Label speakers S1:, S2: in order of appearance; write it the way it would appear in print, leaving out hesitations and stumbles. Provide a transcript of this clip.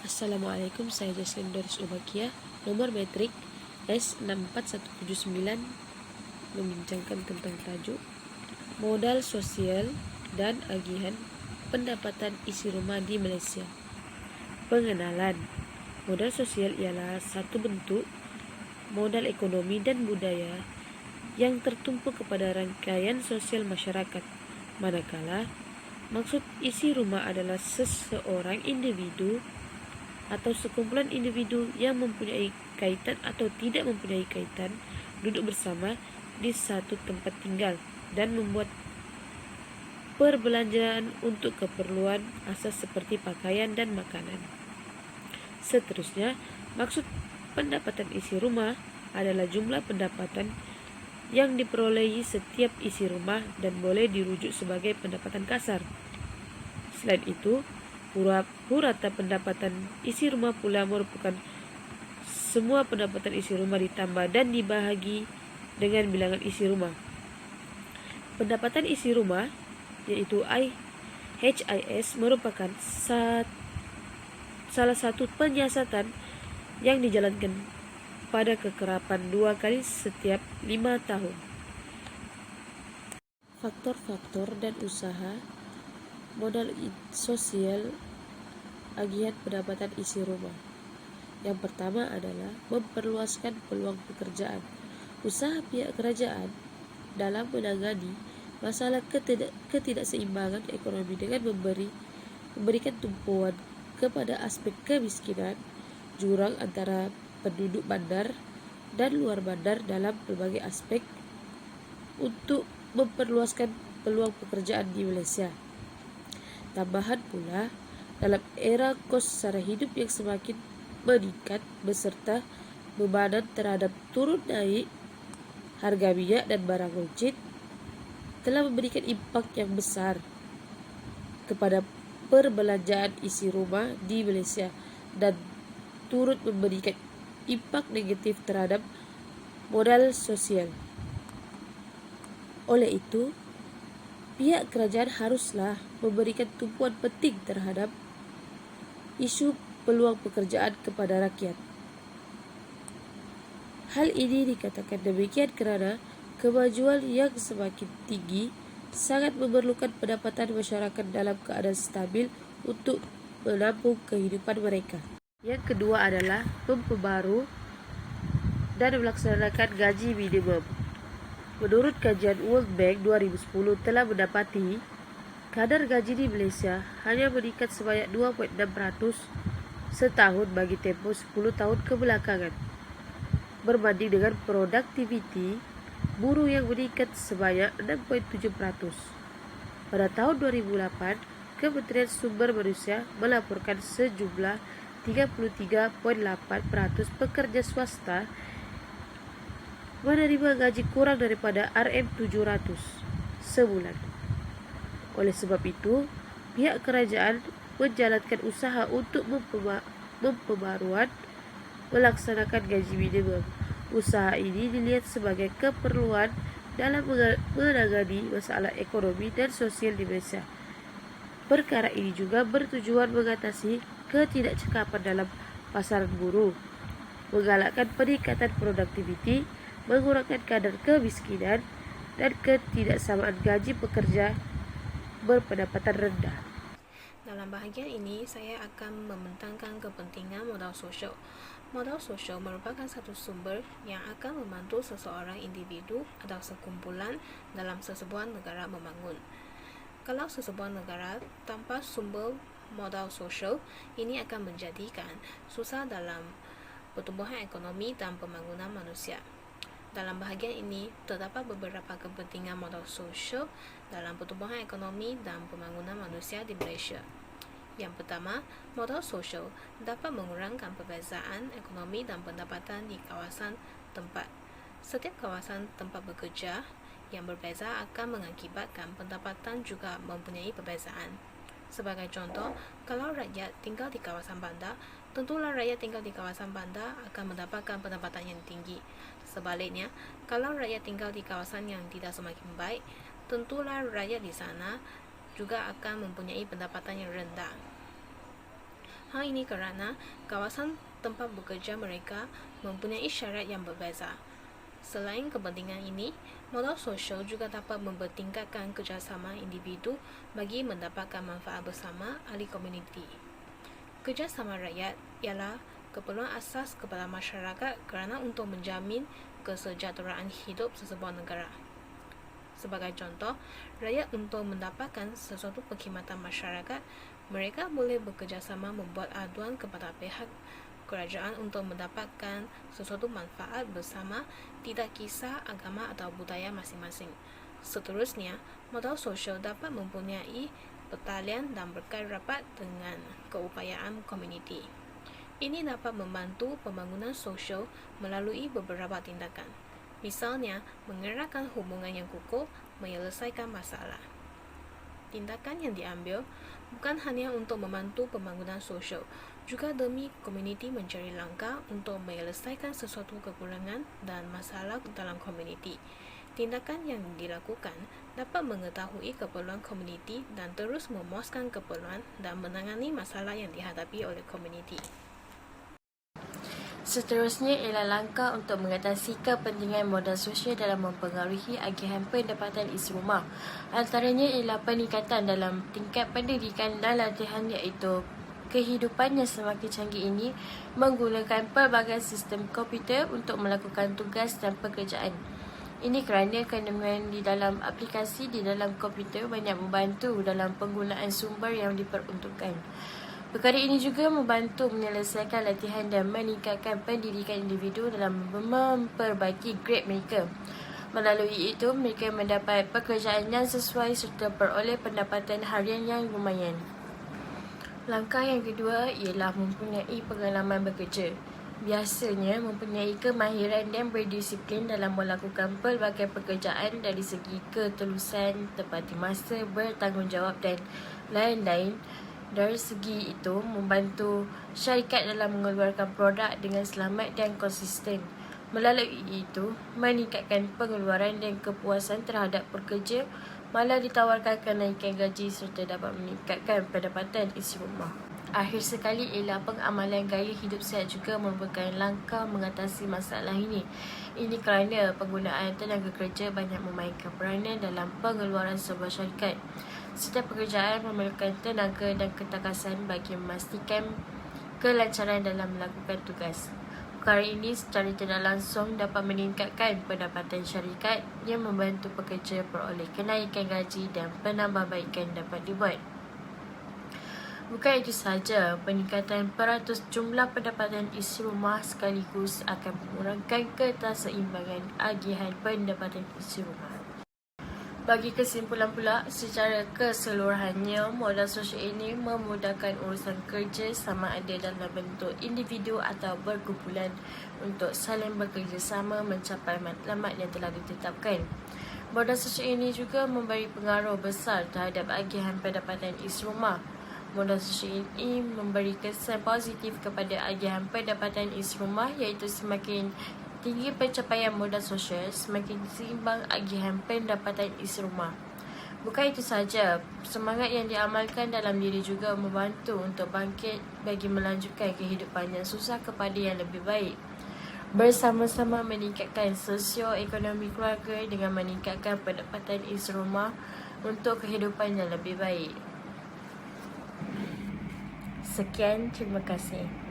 S1: Assalamualaikum, saya Jaslin Doris Ubakia, nomor metrik S64179, membincangkan tentang tajuk modal sosial dan agihan pendapatan isi rumah di Malaysia. Pengenalan. Modal sosial ialah satu bentuk modal ekonomi dan budaya yang tertumpu kepada rangkaian sosial masyarakat, manakala maksud isi rumah adalah seseorang individu atau sekumpulan individu yang mempunyai kaitan atau tidak mempunyai kaitan duduk bersama di satu tempat tinggal dan membuat perbelanjaan untuk keperluan asas seperti pakaian dan makanan. Seterusnya, maksud pendapatan isi rumah adalah jumlah pendapatan yang diperolehi setiap isi rumah dan boleh dirujuk sebagai pendapatan kasar. Selain itu, rata pendapatan isi rumah pula merupakan semua pendapatan isi rumah ditambah dan dibahagi dengan bilangan isi rumah. Pendapatan isi rumah, yaitu HIS, merupakan salah satu penyiasatan yang dijalankan pada kekerapan 2 kali setiap 5 tahun. Faktor-faktor dan usaha modal sosial agihan pendapatan isi rumah. Yang pertama adalah memperluaskan peluang pekerjaan. Usaha pihak kerajaan dalam menangani masalah ketidakseimbangan ekonomi dengan memberikan tumpuan kepada aspek kemiskinan, jurang antara penduduk bandar dan luar bandar dalam berbagai aspek untuk memperluaskan peluang pekerjaan di Malaysia. Tambahan pula, dalam era kos sara hidup yang semakin meningkat beserta bebanan terhadap turun naik harga minyak dan barang wajib, telah memberikan impak yang besar kepada perbelanjaan isi rumah di Malaysia dan turut memberikan impak negatif terhadap modal sosial. Oleh itu, pihak kerajaan haruslah memberikan tumpuan penting terhadap isu peluang pekerjaan kepada rakyat. Hal ini dikatakan demikian kerana kemajuan yang semakin tinggi sangat memerlukan pendapatan masyarakat dalam keadaan stabil untuk menampung kehidupan mereka. Yang kedua adalah memperbarui dan melaksanakan gaji minimum. Menurut kajian World Bank 2010 telah mendapati kadar gaji di Malaysia hanya meningkat sebanyak 2.6% setahun bagi tempoh 10 tahun kebelakangan, berbanding dengan produktiviti buruh yang meningkat sebanyak 6.7%. Pada tahun 2008, Kementerian Sumber Manusia melaporkan sejumlah 33.8% pekerja swasta menerima gaji kurang daripada RM700 sebulan. Oleh sebab itu, pihak kerajaan menjalankan usaha untuk memperbaruan melaksanakan gaji minimum. Usaha ini dilihat sebagai keperluan dalam menangani masalah ekonomi dan sosial di Malaysia. Perkara ini juga bertujuan mengatasi ketidakcekapan dalam pasaran buruh, menggalakkan peningkatan produktiviti, mengurangkan kadar kemiskinan dan ketidaksamaan gaji pekerja berpendapatan rendah.
S2: Dalam bahagian ini, saya akan membentangkan kepentingan modal sosial. Modal sosial merupakan satu sumber yang akan membantu seseorang individu atau sekumpulan dalam sesebuah negara membangun. Kalau sesebuah negara tanpa sumber modal sosial, ini akan menjadikan susah dalam pertumbuhan ekonomi dan pembangunan manusia. Dalam bahagian ini, terdapat beberapa kepentingan modal sosial dalam pertumbuhan ekonomi dan pembangunan manusia di Malaysia. Yang pertama, modal sosial dapat mengurangkan perbezaan ekonomi dan pendapatan di kawasan tempat. Setiap kawasan tempat bekerja yang berbeza akan mengakibatkan pendapatan juga mempunyai perbezaan. Sebagai contoh, kalau rakyat tinggal di kawasan bandar, tentulah rakyat tinggal di kawasan bandar akan mendapatkan pendapatan yang tinggi. Sebaliknya, kalau rakyat tinggal di kawasan yang tidak semakin baik, tentulah rakyat di sana juga akan mempunyai pendapatan yang rendah. Hal ini kerana kawasan tempat bekerja mereka mempunyai syarat yang berbeza. Selain kepentingan ini, modal sosial juga dapat mempertingkatkan kerjasama individu bagi mendapatkan manfaat bersama ahli komuniti. Kerjasama rakyat ialah keperluan asas kepada masyarakat kerana untuk menjamin kesejahteraan hidup sesebuah negara. Sebagai contoh, rakyat untuk mendapatkan sesuatu perkhidmatan masyarakat, mereka boleh bekerjasama membuat aduan kepada pihak kerajaan untuk mendapatkan sesuatu manfaat bersama, tidak kisah agama atau budaya masing-masing. Seterusnya, modal sosial dapat mempunyai pertalian dan berkait rapat dengan keupayaan komuniti. Ini dapat membantu pembangunan sosial melalui beberapa tindakan. Misalnya, mengeratkan hubungan yang kukuh, menyelesaikan masalah. Tindakan yang diambil bukan hanya untuk membantu pembangunan sosial, juga demi komuniti mencari langkah untuk menyelesaikan sesuatu kekurangan dan masalah dalam komuniti. Tindakan yang dilakukan dapat mengetahui keperluan komuniti dan terus memuaskan keperluan dan menangani masalah yang dihadapi oleh komuniti.
S1: Seterusnya ialah langkah untuk mengatasi kepentingan modal sosial dalam mempengaruhi agihan pendapatan isi rumah. Antaranya ialah peningkatan dalam tingkat pendidikan dan latihan, iaitu kehidupan yang semakin canggih ini menggunakan pelbagai sistem komputer untuk melakukan tugas dan pekerjaan. Ini kerana kandungan di dalam aplikasi di dalam komputer banyak membantu dalam penggunaan sumber yang diperuntukkan. Perkara ini juga membantu menyelesaikan latihan dan meningkatkan pendidikan individu dalam memperbaiki grade mereka. Melalui itu, mereka mendapat pekerjaan yang sesuai serta peroleh pendapatan harian yang lumayan. Langkah yang kedua ialah mempunyai pengalaman bekerja. Biasanya mempunyai kemahiran dan berdisiplin dalam melakukan pelbagai pekerjaan dari segi ketulusan, tepati masa, bertanggungjawab dan lain-lain. Dari segi itu, membantu syarikat dalam mengeluarkan produk dengan selamat dan konsisten. Melalui itu, meningkatkan pengeluaran dan kepuasan terhadap pekerja, malah ditawarkan kenaikan gaji serta dapat meningkatkan pendapatan isi rumah. Akhir sekali ialah pengamalan gaya hidup sihat juga merupakan langkah mengatasi masalah ini. Ini kerana penggunaan tenaga kerja banyak memainkan peranan dalam pengeluaran sebuah syarikat. Setiap pekerjaan memerlukan tenaga dan ketakasan bagi memastikan kelancaran dalam melakukan tugas. Perkara ini secara tidak langsung dapat meningkatkan pendapatan syarikat yang membantu pekerja peroleh kenaikan gaji dan penambahbaikan dapat dibuat. Bukan itu sahaja, peningkatan peratus jumlah pendapatan isi rumah sekaligus akan mengurangkan keterseimbangan agihan pendapatan isi rumah. Bagi kesimpulan pula, secara keseluruhannya, modal sosial ini memudahkan urusan kerja sama ada dalam bentuk individu atau berkumpulan untuk saling bekerjasama mencapai matlamat yang telah ditetapkan. Modal sosial ini juga memberi pengaruh besar terhadap agihan pendapatan isi rumah. Modal sosial ini memberi kesan positif kepada agihan pendapatan isi rumah, iaitu semakin tinggi pencapaian modal sosial, semakin seimbang agihan pendapatan isi rumah. Bukan itu sahaja, semangat yang diamalkan dalam diri juga membantu untuk bangkit bagi melanjutkan kehidupan yang susah kepada yang lebih baik. Bersama-sama meningkatkan sosioekonomi keluarga dengan meningkatkan pendapatan isi rumah untuk kehidupan yang lebih baik. Sekian, terima kasih.